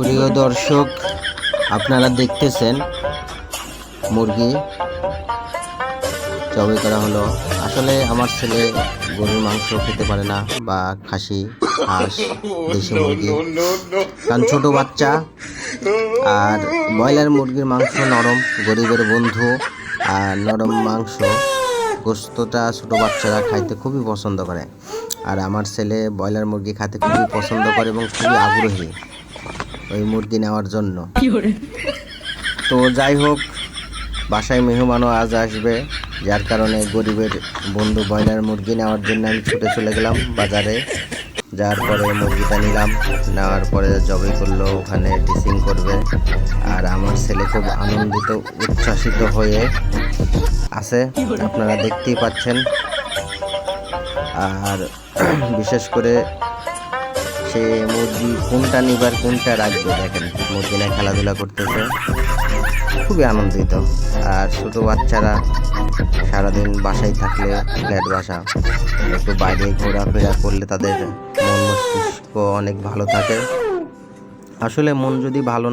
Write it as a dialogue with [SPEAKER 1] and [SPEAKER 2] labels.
[SPEAKER 1] প্রিয় দর্শক, আপনারা দেখতেছেন মুরগি জবাই করা হলো। আসলে আমার ছেলে গরুর মাংস খেতে পারে না, বা খাসি, হাঁস, দেশি মুরগি, কারণ ছোট বাচ্চা। আর ব্রয়লার মুরগির মাংস নরম, গরিবের বন্ধু। আর নরম মাংস গোস্তটা ছোট বাচ্চারা খাইতে খুবই পছন্দ করে। আর আমার ছেলে ব্রয়লার মুরগি খেতে খুবই পছন্দ করে এবং খুবই আগ্রহী ওই মুরগি নেওয়ার জন্য। তো যাই হোক, বাসায় মেহমানও আজ আসবে, যার কারণে গরিবের বন্ধু ব্রয়লার মুরগি নেওয়ার জন্য আমি ছুটে চলে গেলাম বাজারে। যাওয়ার পরে মুরগিটা নিলাম, নেওয়ার পরে জবাই করলো, ওখানে ড্রেসিং করবে। আর আমার ছেলে খুব আনন্দিত, উচ্ছ্বাসিত হয়ে আছে, আপনারা দেখতেই পাচ্ছেন। আর বিশেষ করে সে মুরগি কোনটা নিবার কোনটা রাখবে, দেখেন মুরগি নিয়ে খেলাধুলা করতেছে, খুবই আনন্দিত। আর ছোট বাচ্চারা সারাদিন বাসায় থাকলে, ফ্ল্যাট বাসা, একটু বাইরে ঘোরাফেরা করলে তাদের মন মস্তিষ্ক অনেক ভালো থাকে। আসলে মন যদি ভালো